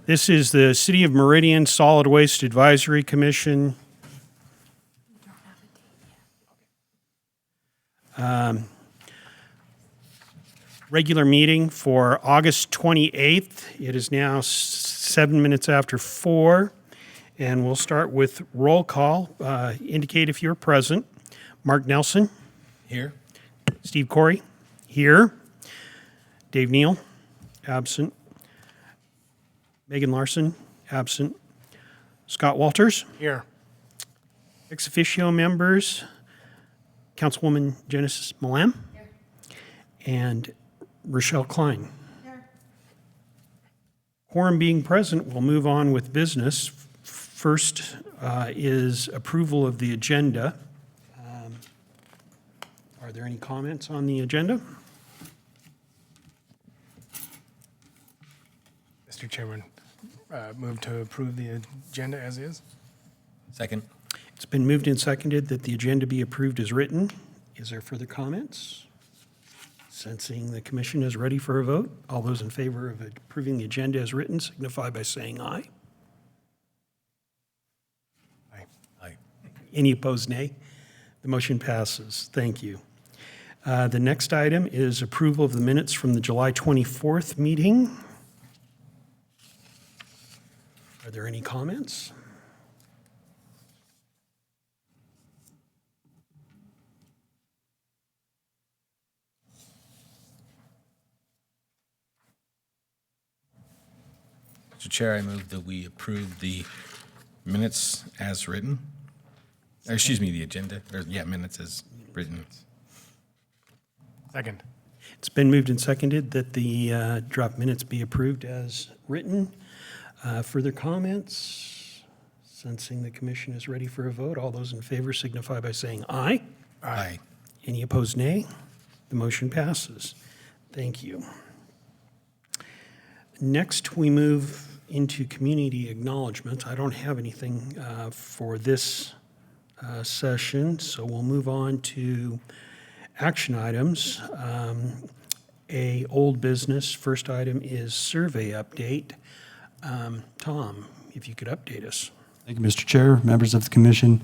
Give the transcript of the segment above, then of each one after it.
This is the City of Meridian Solid Waste Advisory Commission. Regular meeting for August 28th. It is now 7 minutes after 4, and we'll start with roll call. Indicate if you're present. Mark Nelson. Here. Steve Corey. Here. Dave Neal. Absent. Megan Larson. Absent. Scott Walters. Here. Ex officio members. Councilwoman Genesis Malam. Here. And Rochelle Klein. Here. Quorum being present, we'll move on with business. First is approval of the agenda. Are there any comments on the agenda? Mr. Chairman, move to approve the agenda as is. Second. It's been moved and seconded that the agenda be approved as written. Is there further comments? Sensing the commission is ready for a vote, all those in favor of approving the agenda as written signify by saying aye. Aye. Aye. Any opposed, nay? The motion passes. Thank you. The next item is approval of the minutes from the July 24th meeting. Are there any comments? Mr. Chair, I move that we approve the minutes as written. Or, excuse me, the agenda. Minutes as written. Second. It's been moved and seconded that the draft minutes be approved as written. Further comments? Sensing the commission is ready for a vote, all those in favor signify by saying aye. Aye. Any opposed, nay? The motion passes. Thank you. Next, we move into community acknowledgement. I don't have anything for this session, so we'll move on to action items. A old business. First item is survey update. Tom, if you could update us. Thank you, Mr. Chair, members of the commission.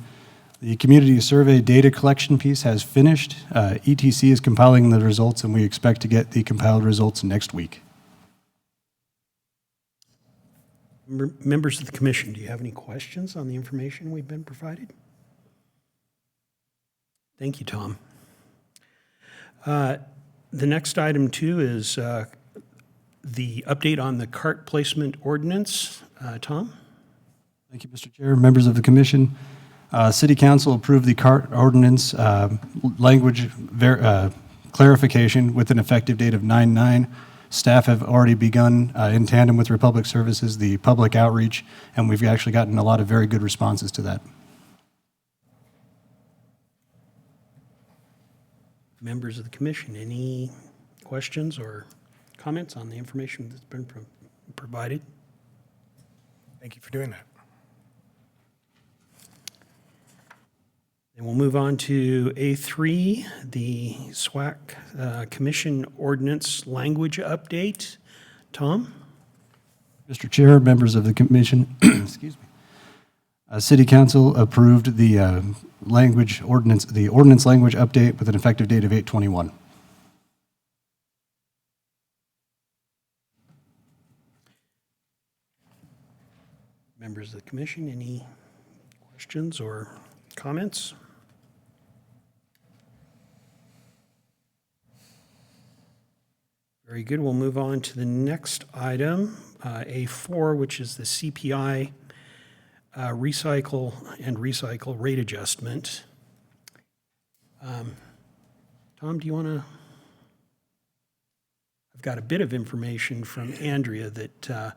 The community survey data collection piece has finished. ETC is compiling the results, and we expect to get the compiled results next week. Members of the commission, do you have any questions on the information we've been provided? Thank you, Tom. The next item, too, is the update on the cart placement ordinance. Tom? Thank you, Mr. Chair, members of the commission. City Council approved the cart ordinance language clarification with an effective date of 9/9. Staff have already begun, in tandem with Republic Services, the public outreach, and we've actually gotten a lot of very good responses to that. Members of the commission, any questions or comments on the information that's been provided? Thank you for doing that. And we'll move on to A3, the SWAC Commission Ordinance Language Update. Tom? Mr. Chair, members of the commission, excuse me. City Council approved the the ordinance language update with an effective date of 8/21. Members of the commission, any questions or comments? Very good. We'll move on to the next item, A4, which is the CPI recycle rate adjustment. Tom, do you want to? I've got a bit of information from Andrea that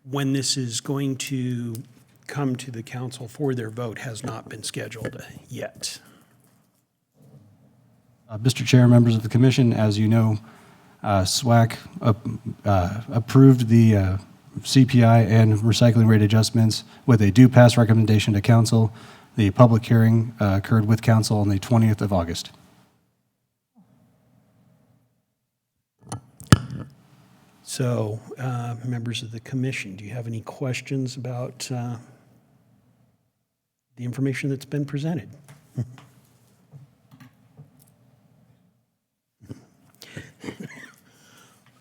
when this is going to come to the council for their vote has not been scheduled yet. Mr. Chair, members of the commission, as you know, SWAC approved the CPI and recycling rate adjustments with a due pass recommendation to council. The public hearing occurred with council on the 20th of August. So, members of the commission, do you have any questions about the information that's been presented?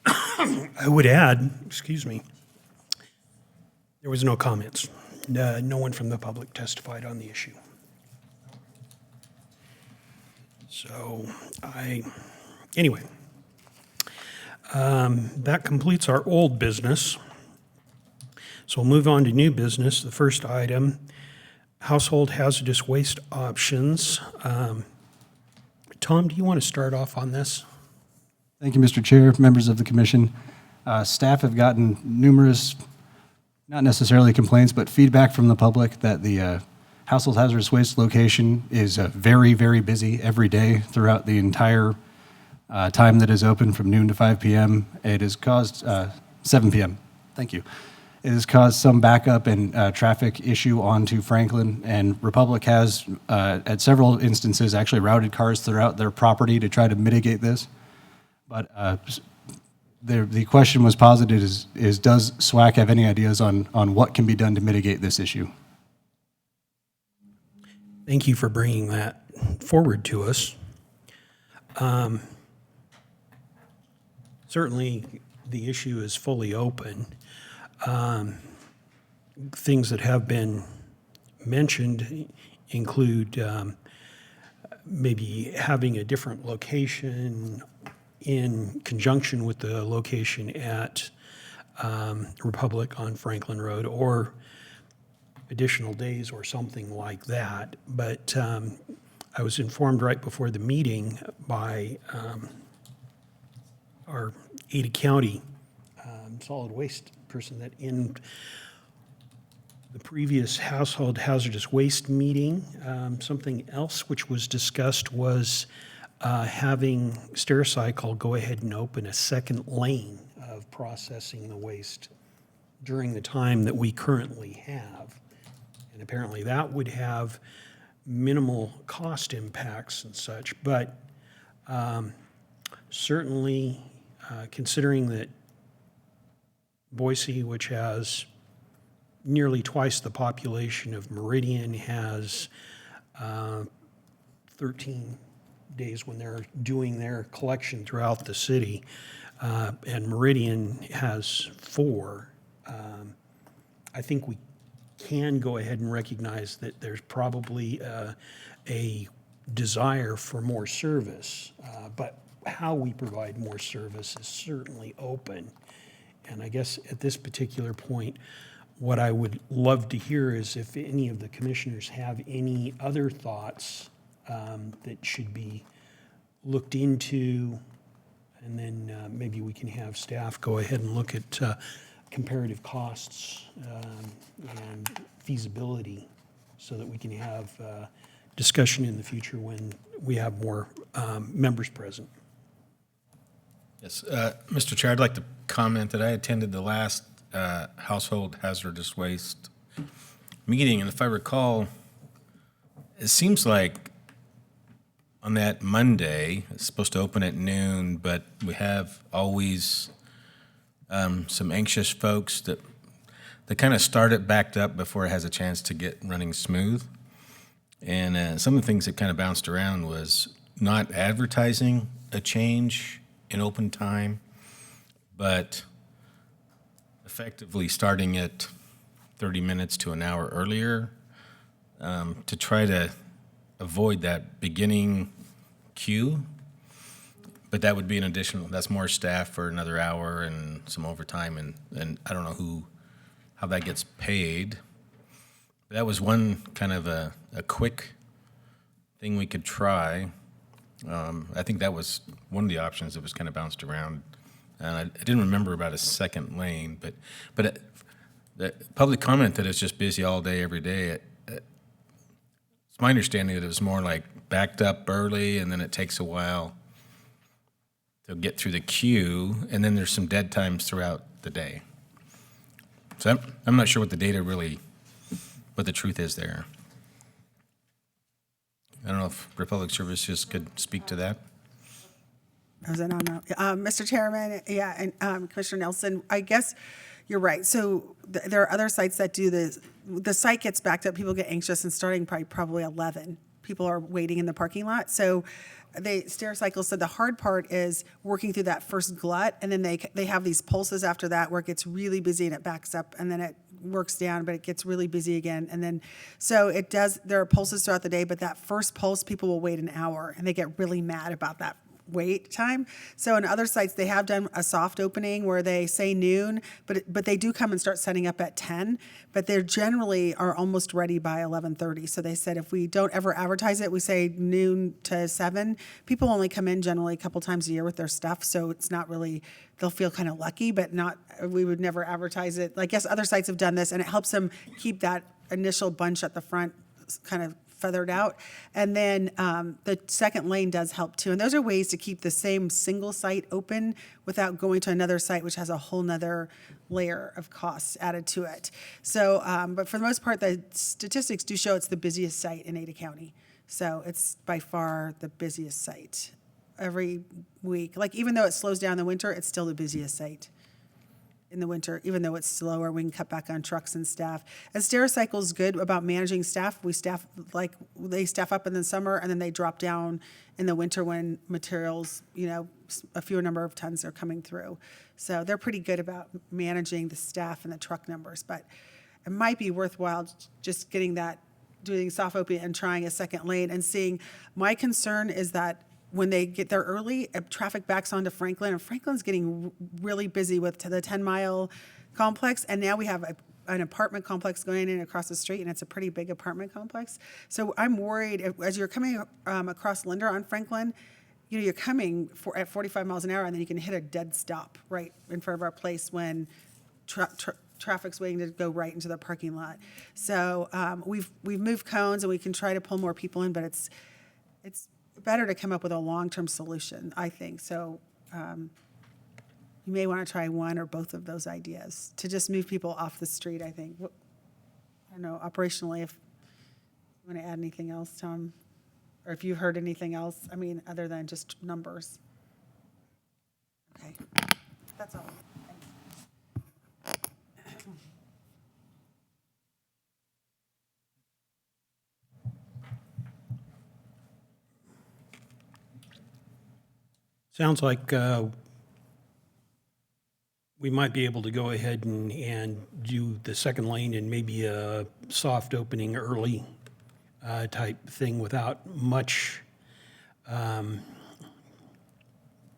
I would add, excuse me, there was no comments. No one from the public testified on the issue. So anyway, that completes our old business. So we'll move on to new business. The first item, household hazardous waste options. Tom, do you want to start off on this? Thank you, Mr. Chair, members of the commission. Staff have gotten numerous, not necessarily complaints, but feedback from the public that the household hazardous waste location is very, very busy every day throughout the entire time that is open from noon to 5 p.m. It has caused 7 p.m. Thank you. It has caused some backup and traffic issue onto Franklin, and Republic has, at several instances, actually routed cars throughout their property to try to mitigate this. But the question was posited is does SWAC have any ideas on what can be done to mitigate this issue? Thank you for bringing that forward to us. Certainly, the issue is fully open. Things that have been mentioned include maybe having a different location in conjunction with the location at Republic on Franklin Road, or additional days or something like that. But I was informed right before the meeting by our Ada County solid waste person that in the previous household hazardous waste meeting, something else which was discussed was having Stericycle go ahead and open a second lane of processing the waste during the time that we currently have. And apparently that would have minimal cost impacts and such, but certainly considering that Boise, which has nearly twice the population of Meridian, has 13 days when they're doing their collection throughout the city, and Meridian has 4. I think we can go ahead and recognize that there's probably a desire for more service, but how we provide more service is certainly open. And I guess at this particular point, what I would love to hear is if any of the commissioners have any other thoughts that should be looked into, and then maybe we can have staff go ahead and look at comparative costs and feasibility so that we can have discussion in the future when we have more members present. Yes, Mr. Chair, I'd like to comment that I attended the last household hazardous waste meeting, and if I recall, it seems like on that Monday, it's supposed to open at noon, but we have always some anxious folks that kind of start it backed up before it has a chance to get running smooth. And some of the things that kind of bounced around was not advertising a change in open time, but effectively starting it 30 minutes to an hour earlier to try to avoid that beginning queue. But that would be an additional, that's more staff for another hour and some overtime, and I don't know how that gets paid. That was one kind of a quick thing we could try. I think that was one of the options that was kind of bounced around. And I didn't remember about a second lane, but the public comment that it's just busy all day, every day. It's my understanding that it was more like backed up early, and then it takes a while to get through the queue, and then there's some dead times throughout the day. So I'm not sure what the truth is there. I don't know if Republic Services could speak to that. was it on? Mr. Chairman, yeah, and Commissioner Nelson, I guess you're right. So there are other sites that do this. The site gets backed up, people get anxious, and starting probably 11, people are waiting in the parking lot. So Stericycle said the hard part is working through that first glut, and then they have these pulses after that where it gets really busy and it backs up, and then it works down, but it gets really busy again. And then, so it does, there are pulses throughout the day, but that first pulse, people will wait an hour, and they get really mad about that wait time. So in other sites, they have done a soft opening where they say noon, but they do come and start setting up at 10, but they're generally are almost ready by 11:30. So they said if we don't ever advertise it, we say noon to 7. People only come in generally a couple times a year with their stuff, so it's not really, they'll feel kind of lucky, but not, we would never advertise it. I guess other sites have done this, and it helps them keep that initial bunch at the front kind of feathered out. And then the second lane does help too. And those are ways to keep the same single site open without going to another site, which has a whole nother layer of costs added to it. So, but for the most part, the statistics do show it's the busiest site in Ada County. So it's by far the busiest site every week. Like even though it slows down in the winter, it's still the busiest site in the winter. Even though it's slower, we can cut back on trucks and staff. And Stericycle's good about managing staff. They staff up in the summer, and then they drop down in the winter when materials, a fewer number of tons are coming through. So they're pretty good about managing the staff and the truck numbers. But it might be worthwhile just doing soft opening and trying a second lane and seeing. My concern is that when they get there early, traffic backs onto Franklin, and Franklin's getting really busy with the 10-mile complex, and now we have an apartment complex going in across the street, and it's a pretty big apartment complex. So I'm worried, as you're coming across Linder on Franklin, you're coming at 45 miles an hour, and then you can hit a dead stop right in front of our place when traffic's waiting to go right into the parking lot. So we've moved cones, and we can try to pull more people in, but it's better to come up with a long-term solution, I think. So you may want to try one or both of those ideas to just move people off the street, I think. I don't know, operationally, if you want to add anything else, Tom, or if you heard anything else, other than just numbers. Okay, that's all. Sounds like we might be able to go ahead and do the second lane and maybe a soft opening early type thing without much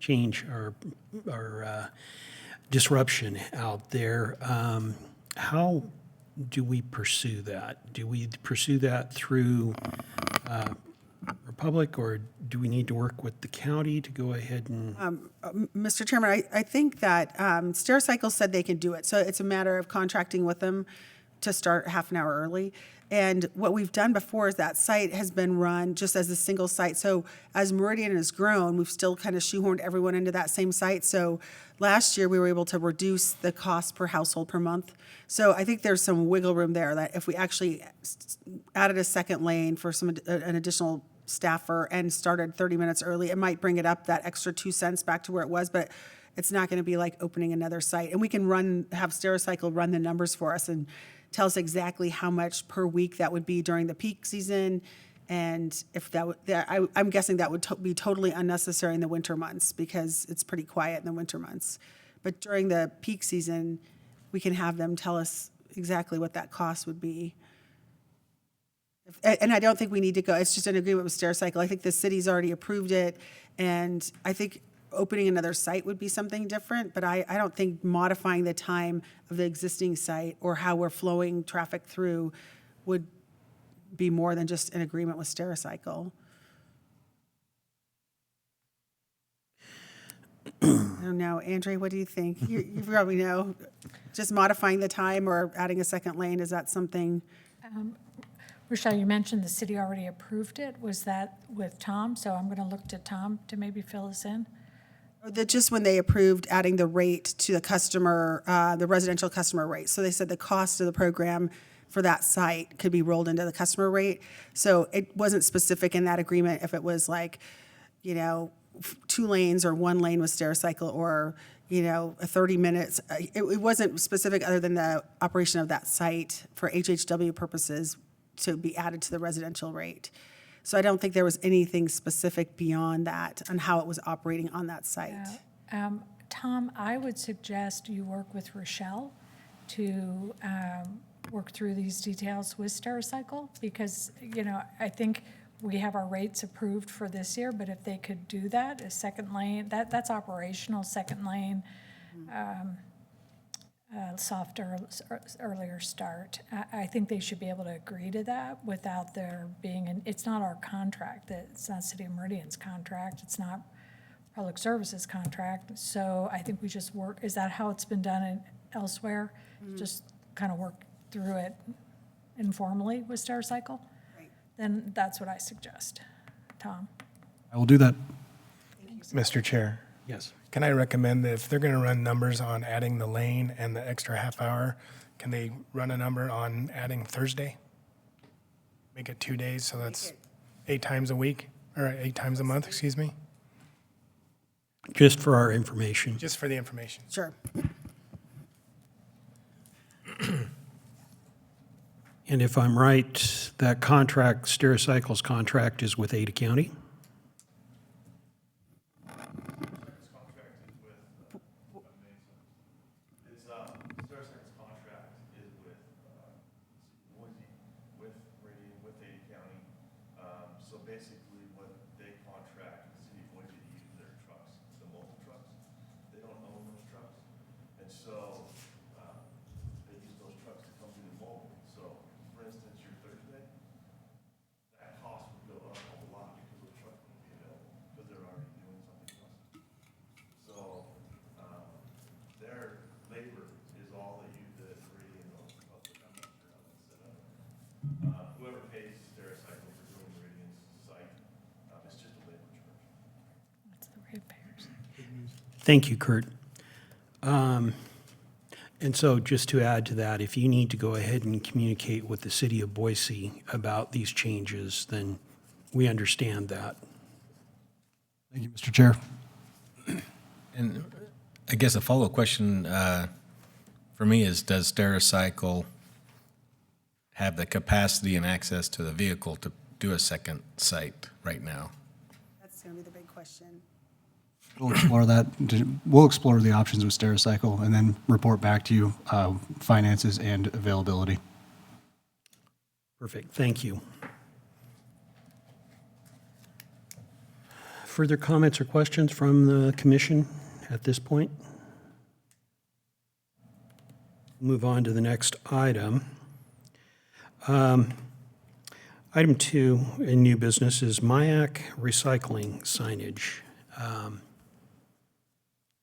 change or disruption out there. How do we pursue that? Do we pursue that through Republic, or do we need to work with the county to go ahead and? Mr. Chairman, I think that Stericycle said they can do it. So it's a matter of contracting with them to start half an hour early. And what we've done before is that site has been run just as a single site. So as Meridian has grown, we've still kind of shoehorned everyone into that same site. So last year, we were able to reduce the cost per household per month. So I think there's some wiggle room there that if we actually added a second lane for an additional staffer and started 30 minutes early, it might bring it up that extra 2 cents back to where it was, but it's not going to be like opening another site. And we can have Stericycle run the numbers for us and tell us exactly how much per week that would be during the peak season. And if I'm guessing that would be totally unnecessary in the winter months because it's pretty quiet in the winter months. But during the peak season, we can have them tell us exactly what that cost would be. And I don't think we need to go, it's just an agreement with Stericycle. I think the city's already approved it, and I think opening another site would be something different, but I don't think modifying the time of the existing site or how we're flowing traffic through would be more than just an agreement with Stericycle. I don't know, Andre, what do you think? You probably know. Just modifying the time or adding a second lane, is that something? Rochelle, you mentioned the city already approved it. Was that with Tom? So I'm going to look to Tom to maybe fill us in. Just when they approved adding the rate to the customer, the residential customer rate. So they said the cost of the program for that site could be rolled into the customer rate. So it wasn't specific in that agreement if it was like, 2 lanes or 1 lane with Stericycle, or, you know, a 30 minutes. It wasn't specific other than the operation of that site for HHW purposes to be added to the residential rate. So I don't think there was anything specific beyond that on how it was operating on that site. Tom, I would suggest you work with Rochelle to work through these details with Stericycle, because, you know, I think we have our rates approved for this year, but if they could do that, a second lane, that's operational, second lane, softer, earlier start. I think they should be able to agree to that without there being, it's not our contract, it's not City of Meridian's contract, it's not Public Services contract, so I think we just work, is that how it's been done elsewhere? Just kind of work through it informally with Stericycle? Right. Then that's what I suggest. Tom? I will do that. Mr. Chair, Yes. can I recommend that if they're going to run numbers on adding the lane and the extra half hour, can they run a number on adding Thursday? Make it 2 days, so that's 8 times a week, or 8 times a month, excuse me, Just for our information. just for the information. Sure. And if I'm right, that contract, Stericycle's contract is with Ada County? Stericycle's contract is with, Boise, with Meridian, with Ada County. So basically what they contract the city of Boise to use their trucks, the mobile trucks. They don't own those trucks. And so, they use those trucks to come do the mobile. So, for instance, your Thursday, that cost would go up a whole lot because those trucks wouldn't be available, because they're already doing something else. So, their labor is all they use at Meridian or public, I'm not sure how that's set up. Whoever pays Stericycle for doing Meridian's site, it's just a labor charge. That's the ratepayers. Thank you, Kurt. And so just to add to that, if you need to go ahead and communicate with the city of Boise about these changes, then we understand that. Thank you, Mr. Chair. And I guess a follow-up question for me is, does Stericycle have the capacity and access to the vehicle to do a second site right now? That's going to be the big question. We'll explore that. We'll explore the options with Stericycle and then report back to you finances and availability. Perfect, thank you. Further comments or questions from the commission at this point? Move on to the next item. Item 2 in new business is MIAC recycling signage.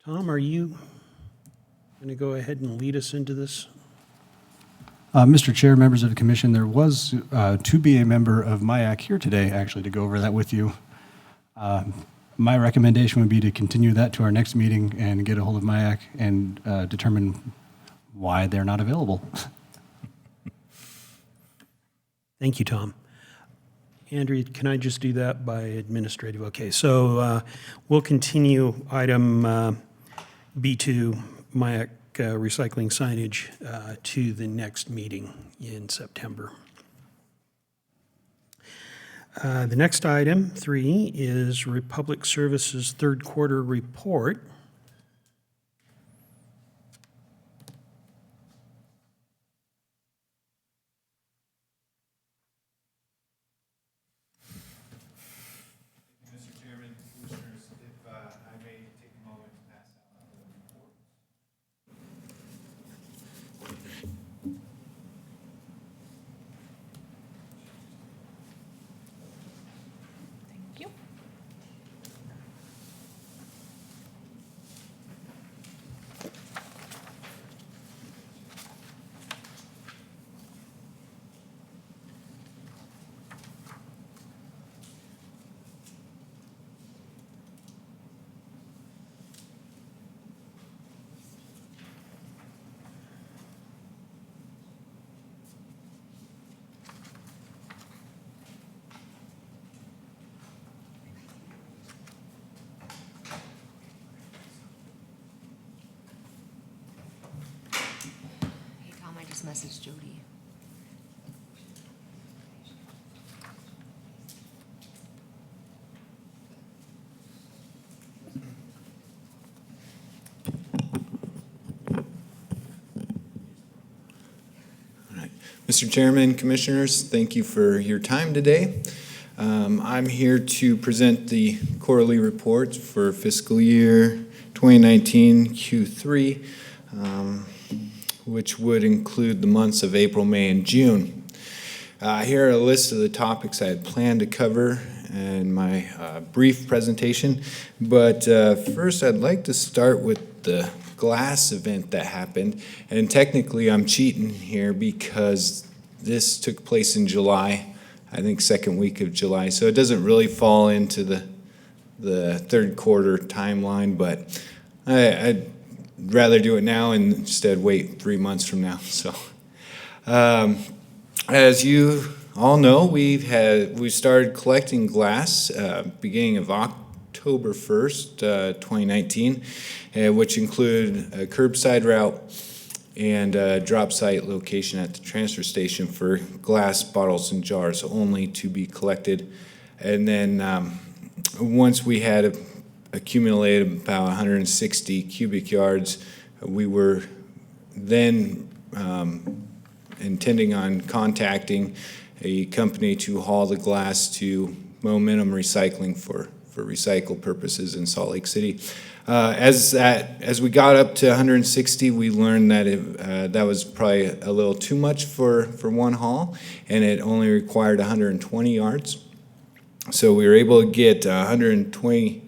Tom, are you going to go ahead and lead us into this? Mr. Chair, members of the commission, there was to be a member of MIAC here today, actually, to go over that with you. My recommendation would be to continue that to our next meeting and get a hold of MIAC and determine why they're not available. Thank you, Tom. Andrea, can I just do that by administrative? Okay, so we'll continue item B2, MIAC recycling signage, to the next meeting in September. The next item, 3, is Republic Services third quarter report. Mr. Chairman, Commissioners, if I may take a moment to pass out the report. Thank you. Just message Jody. Mr. Chairman, Commissioners, thank you for your time today. I'm here to present the quarterly report for fiscal year 2019 Q3, which would include the months of April, May, and June. Here are a list of the topics I had planned to cover in my brief presentation, but first I'd like to start with the glass event that happened, and technically I'm cheating here because this took place in July, I think second week of July, so it doesn't really fall into the third quarter timeline, but I'd rather do it now and instead wait 3 months from now. So as you all know, we started collecting glass beginning of October 1st, 2019, which include a curbside route and a drop site location at the transfer station for glass bottles and jars only to be collected. And then once we had accumulated about 160 cubic yards, we were then intending on contacting a company to haul the glass to Momentum Recycling for recycle purposes in Salt Lake City. As we got up to 160, we learned that that was probably a little too much for one haul, and it only required 120 yards. So we were able to get 120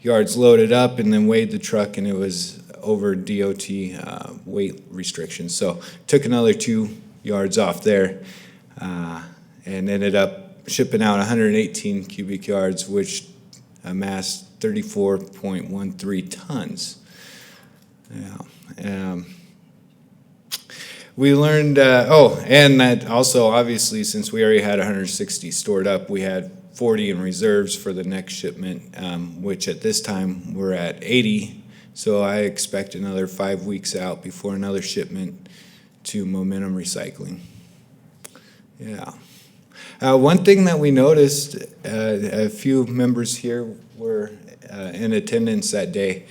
yards loaded up and then weighed the truck, and it was over DOT weight restrictions. So took another 2 yards off there and ended up shipping out 118 cubic yards, which amassed 34.13 tons. Yeah. We learned, and that also obviously, since we already had 160 stored up, we had 40 in reserves for the next shipment, which at this time we're at 80. So I expect another 5 weeks out before another shipment to Momentum Recycling. Yeah. One thing that we noticed, a few members here were in attendance that day,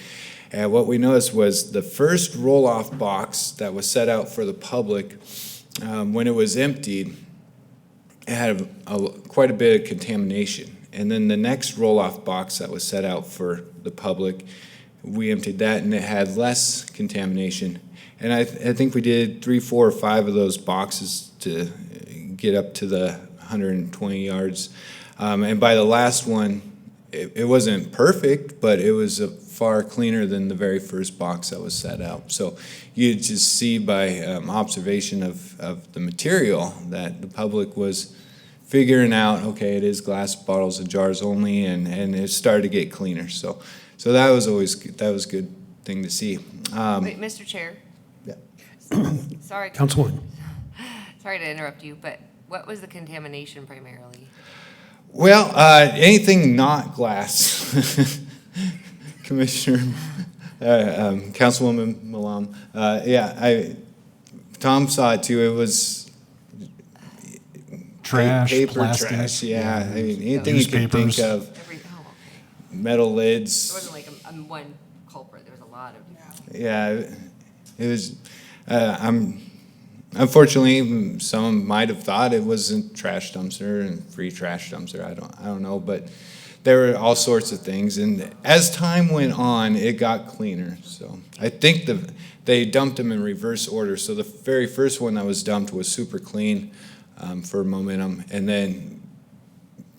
and what we noticed was the first roll-off box that was set out for the public, when it was emptied, it had quite a bit of contamination. And then the next roll-off box that was set out for the public, we emptied that and it had less contamination. And I think we did 3, 4, or 5 of those boxes to get up to the 120 yards. And by the last one, it wasn't perfect, but it was far cleaner than the very first box that was set out. So you just see by observation of the material that the public was figuring out, okay, it is glass bottles and jars only, and it started to get cleaner. So that was a good thing to see. Wait, Mr. Chair? Yeah. Sorry. Councilwoman. Sorry to interrupt you, but what was the contamination primarily? Well, anything not glass. Commissioner, Councilwoman Malam. Tom saw it too. It was Trash, paper plastic. trash. Yeah, I mean anything you could think Newspapers. of. Okay. Metal There lids. wasn't like a one culprit, there was a lot of. Yeah, it was. Unfortunately, some might have thought it wasn't trash dumpster and free trash dumpster. I don't know, but there were all sorts of things. And as time went on, it got cleaner. So I think they dumped them in reverse order. So the very first one that was dumped was super clean for Momentum, and then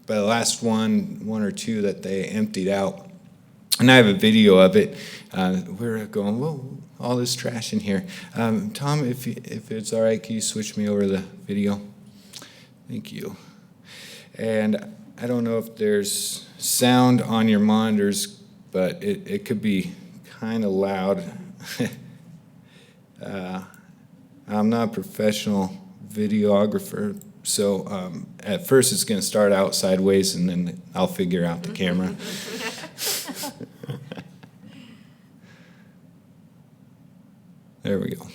by the last one or two that they emptied out, and I have a video of it. We're going, whoa, all this trash in here. Tom, if it's all right, can you switch me over the video? Thank you. And I don't know if there's sound on your monitors, but it could be kind of loud. I'm not a professional videographer, so at first it's going to start out sideways, and then I'll figure out the camera. There we go.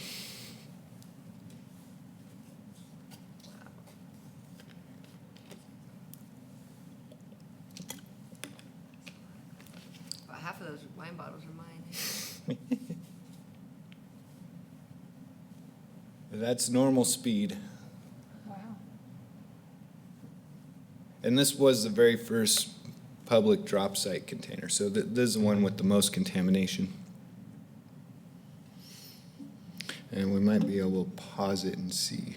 That's normal speed. Wow. And this was the very first public drop site container, so this is the one with the most contamination. And we might be able to pause it and see.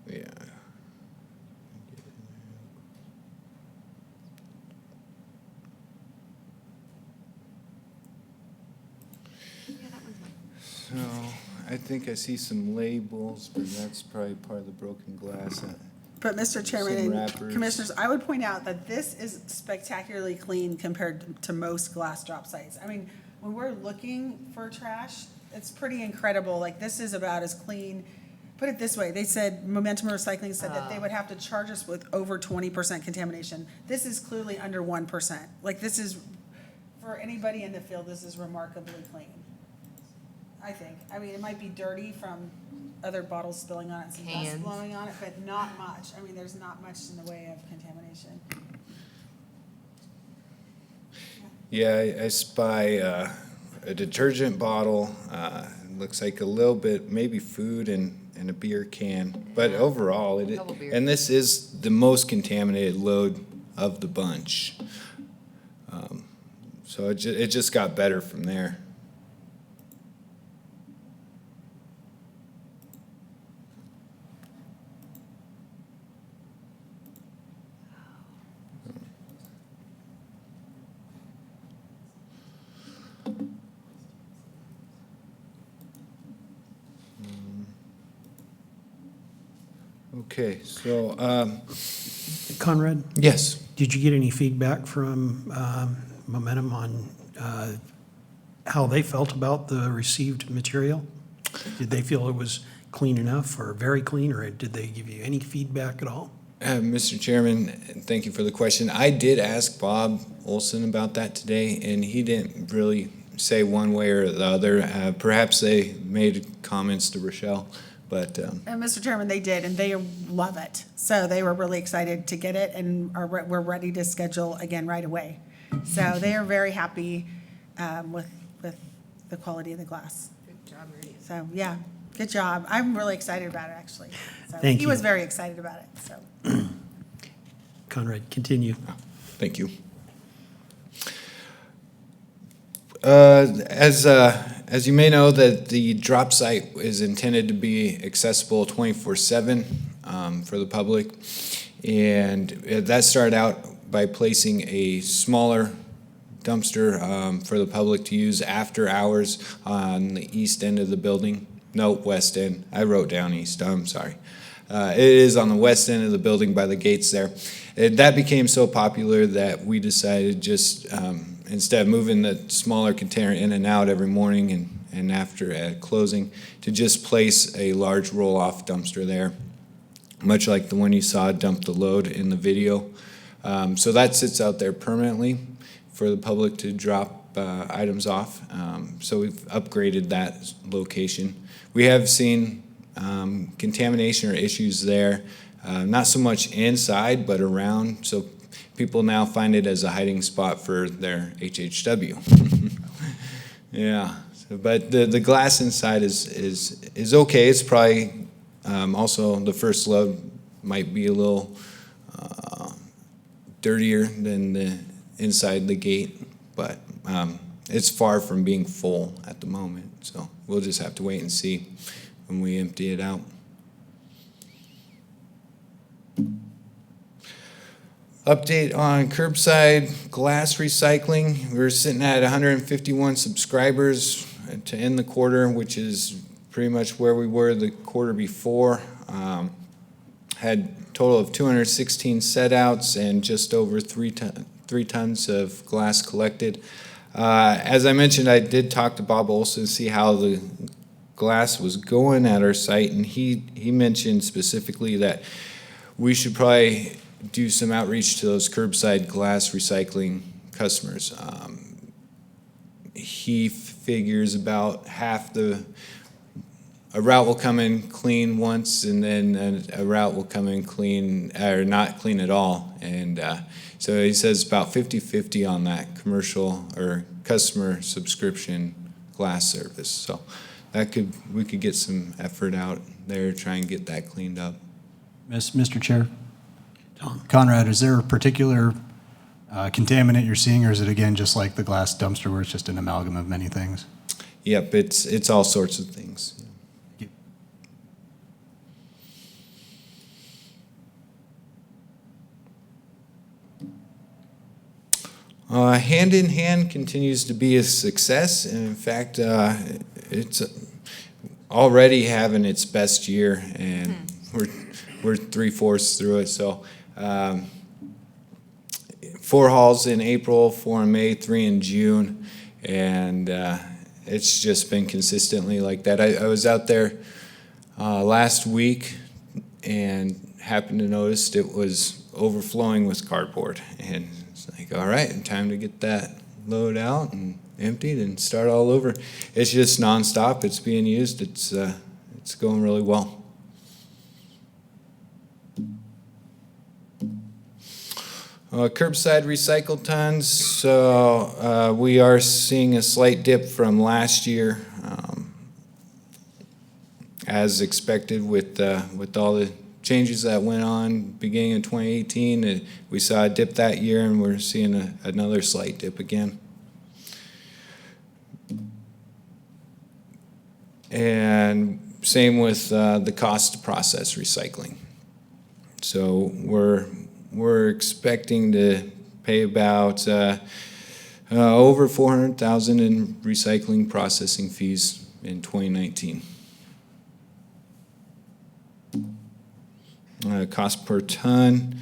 Yeah. So I think I see some labels, but that's probably part of the broken glass. But Mr. Chairman Some and wrappers. Commissioners, I would point out that this is spectacularly clean compared to most glass drop sites. I mean, when we're looking for trash, it's pretty incredible. Like, this is about as clean. Put it this way, they said, Momentum Recycling said that they would have to charge us with over 20% contamination. This is clearly under 1%. Like, this is, for anybody in the field, this is remarkably clean, I think. I mean, it might be dirty from other bottles spilling on it, some dust Cans. blowing on it, but not much. I mean, there's not much in the way of contamination. Yeah, I spy a detergent bottle, looks like a little bit, maybe food and a beer can. But overall, Couple beers. and this is the most contaminated load of the bunch. So it just got better from there. Okay, so, Conrad, yes. did you get any feedback from Momentum on how they felt about the received material? Did they feel it was clean enough or very clean, or did they give you any feedback at all? Mr. Chairman, thank you for the question. I did ask Bob Olson about that today, and he didn't really say one way or the other. Perhaps they made comments to Rochelle, but And Mr. Chairman, they did, and they love it. So they were really excited to get it, and we're ready to schedule again right away. So they are very happy with the quality of the glass. Good job, Meridian. So, yeah, good job. I'm really excited about it, actually. So Thank He was you. very excited about it, so. Conrad, continue. thank you. As you may know, that the drop site is intended to be accessible 24/7 for the public, and that started out by placing a smaller dumpster for the public to use after hours on the east end of the building. No, west end. I wrote down east. I'm sorry. It is on the west end of the building by the gates there. That became so popular that we decided just instead of moving the smaller container in and out every morning and after at closing, to just place a large roll-off dumpster there, much like the one you saw dump the load in the video. So that sits out there permanently for the public to drop items off. So we've upgraded that location. We have seen contamination or issues there, not so much inside, but around. So people now find it as a hiding spot for their HHW. Yeah, but the glass inside is okay. It's probably also the first load might be a little dirtier than the inside the gate, but it's far from being full at the moment. So we'll just have to wait and see when we empty it out. Update on curbside glass recycling. We're sitting at 151 subscribers to end the quarter, which is pretty much where we were the quarter before. Had a total of 216 set outs and just over 3 tons of glass collected. As I mentioned, I did talk to Bob Olson to see how the glass was going at our site, and he mentioned specifically that we should probably do some outreach to those curbside glass recycling customers. He figures about half the a route will come in clean once, and then a route will come in clean or not clean at all. And so he says about 50-50 on that commercial or customer subscription glass service. So we could get some effort out there to try and get that cleaned up. Mr. Chair? Tom? Conrad, is there a particular contaminant you're seeing, or is it again just like the glass dumpster where it's just an amalgam of many things? Yep, it's all sorts of things. Hand in Hand continues to be a success, and in fact, it's already having its best year, and we're 3/4 through it. So, 4 hauls in April, 4 in May, 3 in June, and it's just been consistently like that. I was out there last week and happened to notice it was overflowing with cardboard, and it's like, all right, time to get that load out and emptied and start all over. It's just nonstop. It's being used. It's going really well. Curbside recycle tons. So we are seeing a slight dip from last year, as expected with all the changes that went on beginning of 2018. We saw a dip that year, and we're seeing another slight dip again. And same with the cost to process recycling. So we're expecting to pay about over $400,000 in recycling processing fees in 2019. Cost per ton.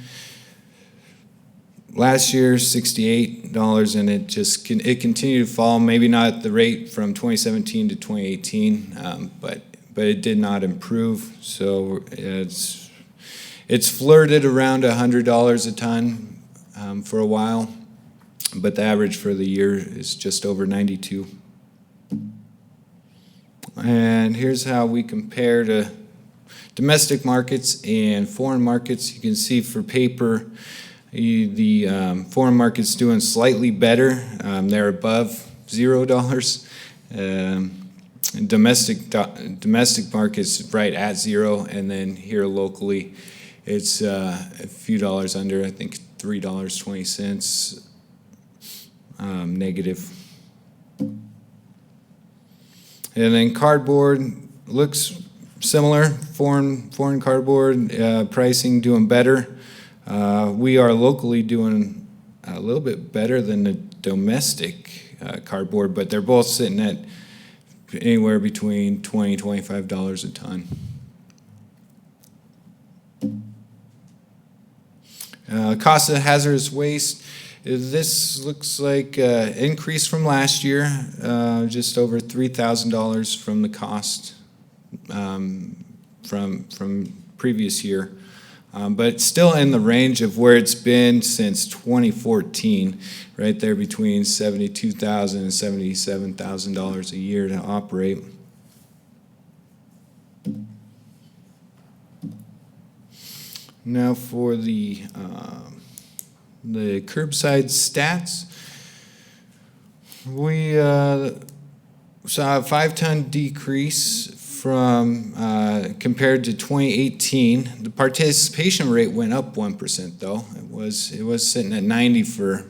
Last year, $68, and it continued to fall. Maybe not at the rate from 2017 to 2018, but it did not improve. So it's flirted around $100 a ton for a while, but the average for the year is just over 92. And here's how we compare to domestic markets and foreign markets. You can see for paper, the foreign market's doing slightly better. They're above $0. Domestic market's right at 0, and then here locally, it's a few dollars under. I think $3.20 negative. And then cardboard looks similar. Foreign cardboard pricing doing better. We are locally doing a little bit better than the domestic cardboard, but they're both sitting at anywhere between $20, $25 a ton. Cost of hazardous waste. This looks like an increase from last year, just over $3,000 from the cost from previous year. But it's still in the range of where it's been since 2014, right there between $72,000 and $77,000 a year to operate. Now for the curbside stats, we saw a 5-ton decrease from compared to 2018. The participation rate went up 1% though. It was sitting at 90 for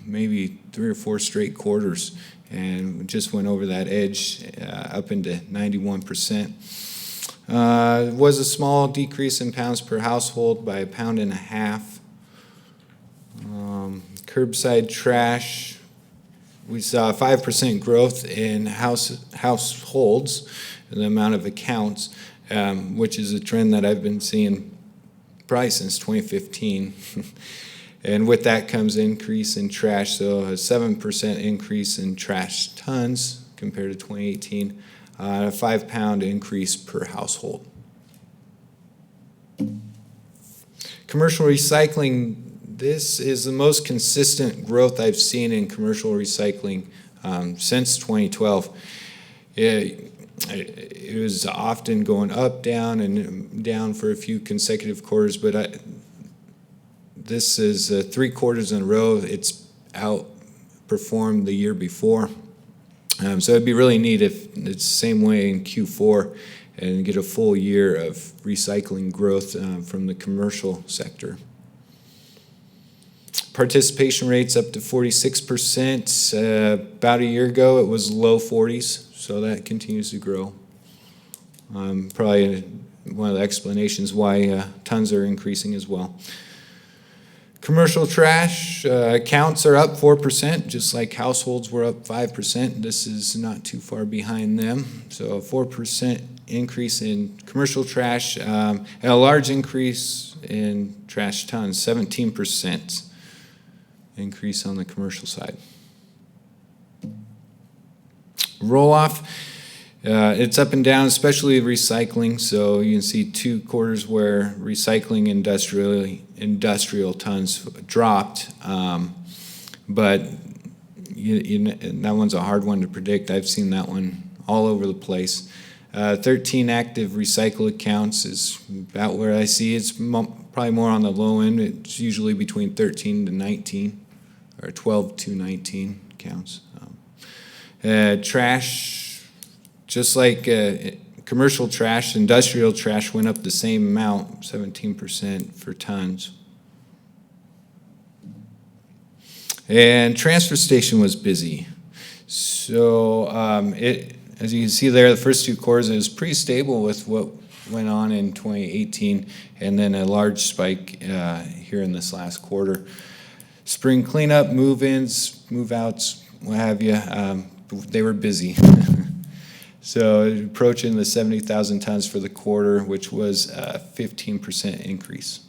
maybe 3 or 4 straight quarters, and just went over that edge up into 91%. It was a small decrease in pounds per household by 1.5 pounds. Curbside trash, we saw a 5% growth in households, the amount of accounts, which is a trend that I've been seeing probably since 2015. And with that comes increase in trash, so a 7% increase in trash tons compared to 2018, a 5-pound increase per household. Commercial recycling, this is the most consistent growth I've seen in commercial recycling since 2012. It was often going up, down, and down for a few consecutive quarters, but this is 3 quarters in a row. It's outperformed the year before. So it'd be really neat if it's the same way in Q4 and get a full year of recycling growth from the commercial sector. Participation rates up to 46%. About a year ago, it was low 40s, so that continues to grow. Probably one of the explanations why tons are increasing as well. Commercial trash counts are up 4%, just like households were up 5%. This is not too far behind them. So a 4% increase in commercial trash and a large increase in trash tons, 17% increase on the commercial side. Roll-off, it's up and down, especially recycling. So you can see 2 quarters where recycling industrial tons dropped, but that one's a hard one to predict. I've seen that one all over the place. 13 active recycle accounts is about where I see it's probably more on the low end. It's usually between 13 to 19 or 12 to 19 counts. Trash, just like commercial trash, industrial trash went up the same amount, 17% for tons. And transfer station was busy. So as you can see there, the first 2 quarters, it was pretty stable with what went on in 2018, and then a large spike here in this last quarter. Spring cleanup, move-ins, move-outs, what have you, they were busy. So approaching the 70,000 tons for the quarter, which was a 15% increase.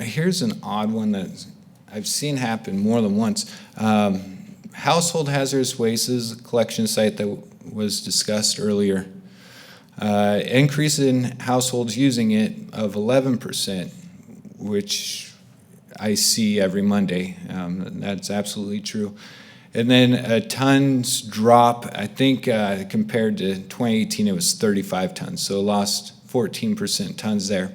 Here's an odd one that I've seen happen more than once. Household hazardous waste is a collection site that was discussed earlier. Increase in households using it of 11%, which I see every Monday. That's absolutely true. And then a tons drop, I think compared to 2018, it was 35 tons. So lost 14% tons there.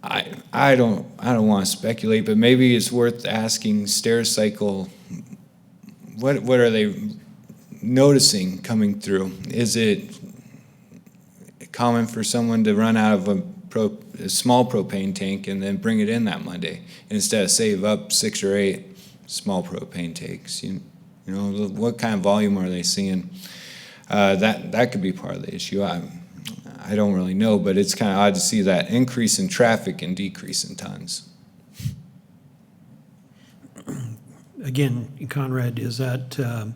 I don't want to speculate, but maybe it's worth asking Stericycle, what are they noticing coming through? Is it common for someone to run out of a small propane tank and then bring it in that Monday instead of save up 6 or 8 small propane tanks? You know, what kind of volume are they seeing? That could be part of the issue. I don't really know, but it's kind of odd to see that increase in traffic and decrease in tons. Again, Conrad, is that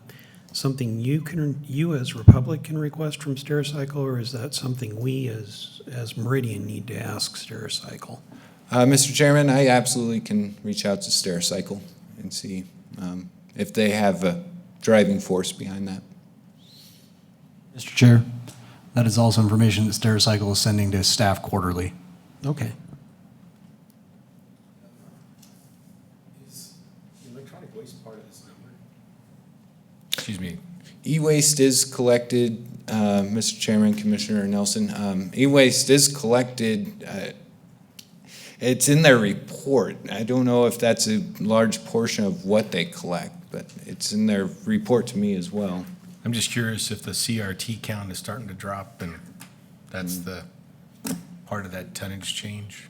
something you as Republic can request from Stericycle, or is that something we as Meridian need to ask Stericycle? Mr. Chairman, I absolutely can reach out to Stericycle and see if they have a driving force behind that. Mr. Chair, that is also information that Stericycle is sending to staff quarterly. Okay. Is electronic waste part of this number? Excuse me. E-waste is collected, Mr. Chairman, Commissioner Nelson. E-waste is collected. It's in their report. I don't know if that's a large portion of what they collect, but it's in their report to me as well. I'm just curious if the CRT count is starting to drop, and that's the part of that tonnage change.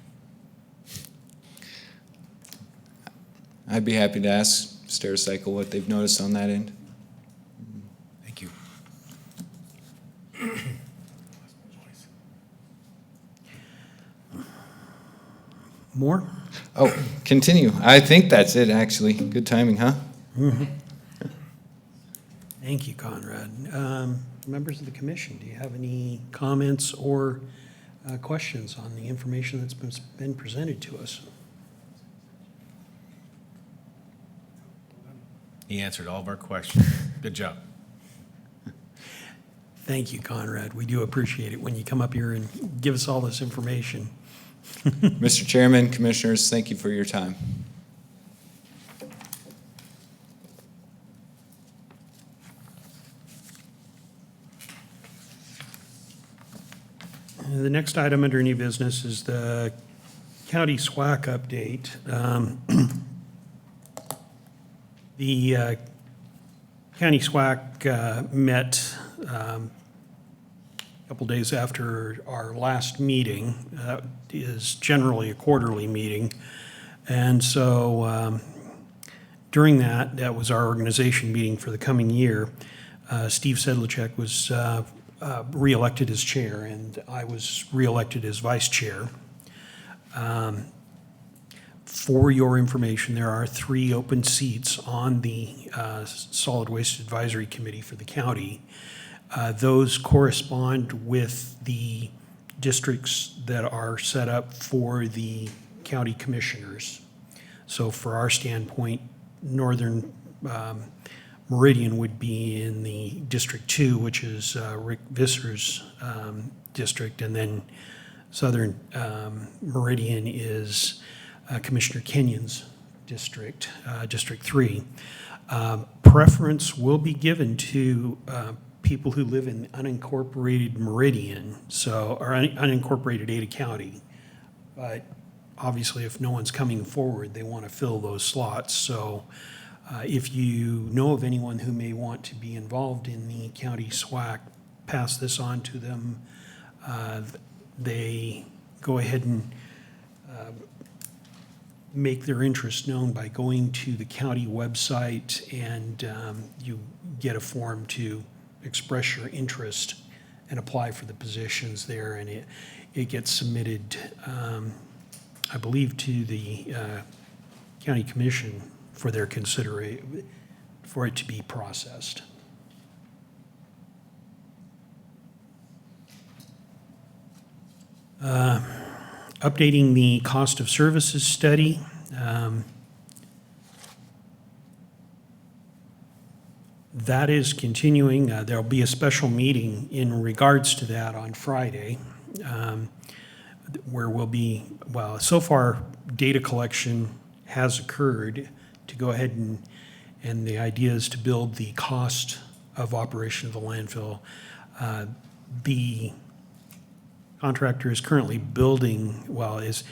I'd be happy to ask Stericycle what they've noticed on that end. Thank you. More? Oh, continue. I think that's it, actually. Good timing, huh? Thank you, Conrad. Members of the commission, do you have any comments or questions on the information that's been presented to us? He answered all of our questions. Good job. Thank you, Conrad. We do appreciate it when you come up here and give us all this information. Mr. Chairman, Commissioners, thank you for your time. The next item under new business is the county SWAC update. The county SWAC met a couple days after our last meeting. That is generally a quarterly meeting. And so during that was our organization meeting for the coming year. Steve Sedlacek was reelected as chair, and I was reelected as vice chair. For your information, there are 3 open seats on the Solid Waste Advisory Committee for the county. Those correspond with the districts that are set up for the county commissioners. So for our standpoint, Northern Meridian would be in the District 2, which is Rick Visser's district, and then Southern Meridian is Commissioner Kenyon's district, District 3. Preference will be given to people who live in unincorporated Meridian, or unincorporated Ada County. But obviously, if no one's coming forward, they want to fill those slots. So if you know of anyone who may want to be involved in the county SWAC, pass this on to them. They go ahead and make their interest known by going to the county website, and you get a form to express your interest and apply for the positions there, and it gets submitted, I believe, to the county commission for their consideration, for it to be processed. Updating the cost of services study. That is continuing. There'll be a special meeting in regards to that on Friday, where we'll be, well, so far, data collection has occurred to go ahead and the idea is to build the cost of operation of the landfill. The contractor is currently is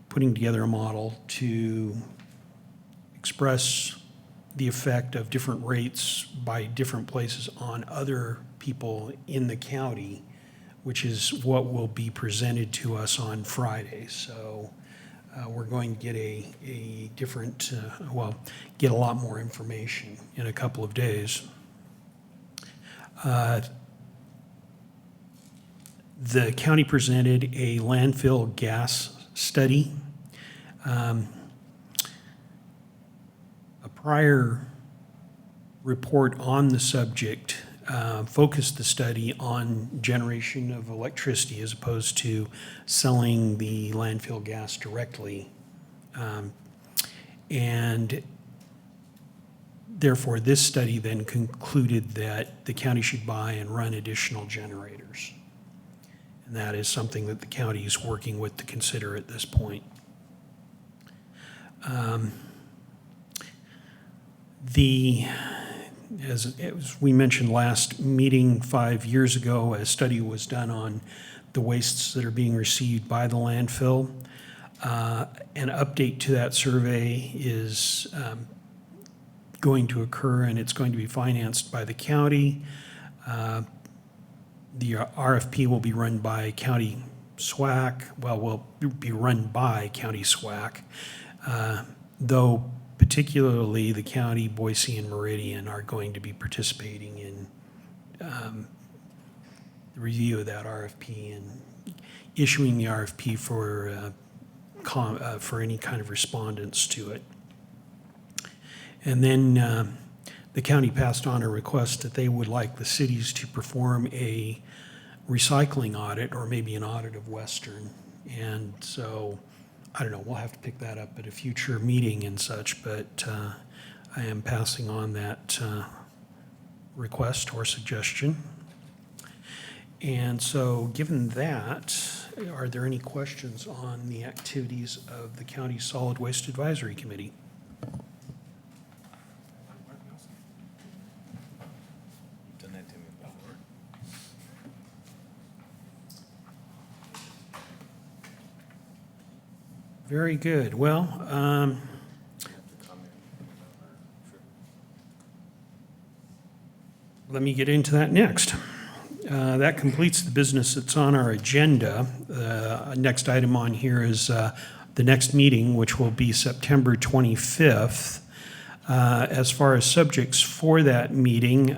putting together a model to express the effect of different rates by different places on other people in the county, which is what will be presented to us on Friday. So we're going to get a different, get a lot more information in a couple of days. The county presented a landfill gas study. A prior report on the subject focused the study on generation of electricity as opposed to selling the landfill gas directly. And therefore, this study then concluded that the county should buy and run additional generators. And that is something that the county is working with to consider at this point. As we mentioned last meeting 5 years ago, a study was done on the wastes that are being received by the landfill. An update to that survey is going to occur, and it's going to be financed by the county. The RFP will be run by county SWAC. Will be run by county SWAC, though particularly the county, Boise, and Meridian are going to be participating in the review of that RFP and issuing the RFP for any kind of respondents to it. And then the county passed on a request that they would like the cities to perform a recycling audit or maybe an audit of Western. And so, I don't know, we'll have to pick that up at a future meeting and such, but I am passing on that request or suggestion. And so, given that, are there any questions on the activities of the County Solid Waste Advisory Committee? Done that to me before. Very good. Well, let me get into that next. That completes the business that's on our agenda. Next item on here is the next meeting, which will be September 25th. As far as subjects for that meeting,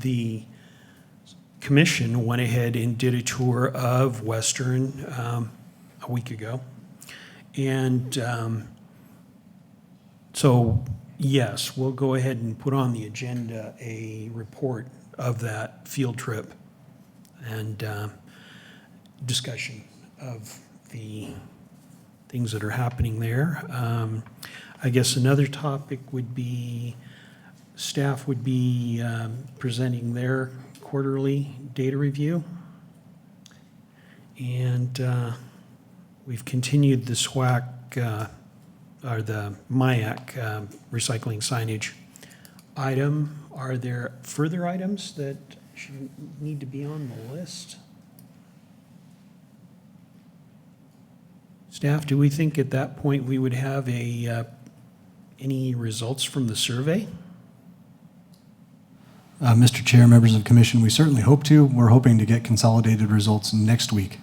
the commission went ahead and did a tour of Western a week ago. And so, yes, we'll go ahead and put on the agenda a report of that field trip and discussion of the things that are happening there. I guess another topic would be, staff would be presenting their quarterly data review. And we've continued the SWAC, or the MIAC recycling signage item. Are there further items that should need to be on the list? Staff, do we think at that point we would have any results from the survey? Mr. Chair, members of the commission, we certainly hope to. We're hoping to get consolidated results next week.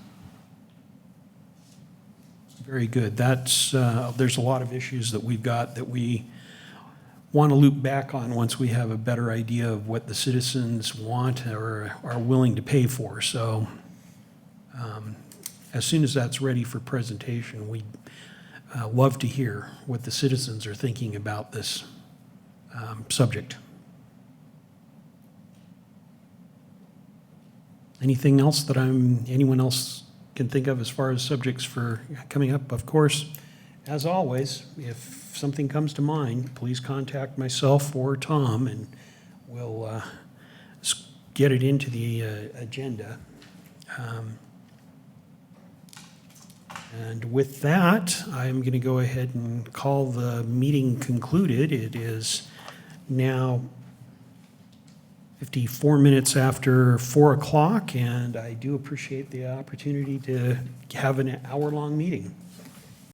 Very good. That's, there's a lot of issues that we've got that we want to loop back on once we have a better idea of what the citizens want or are willing to pay for. So as soon as that's ready for presentation, we'd love to hear what the citizens are thinking about this subject. Anything else that anyone else can think of as far as subjects for coming up? Of course, as always, if something comes to mind, please contact myself or Tom, and we'll get it into the agenda. And with that, I'm going to go ahead and call the meeting concluded. It is now 54 minutes after 4 o'clock, and I do appreciate the opportunity to have an hour-long meeting.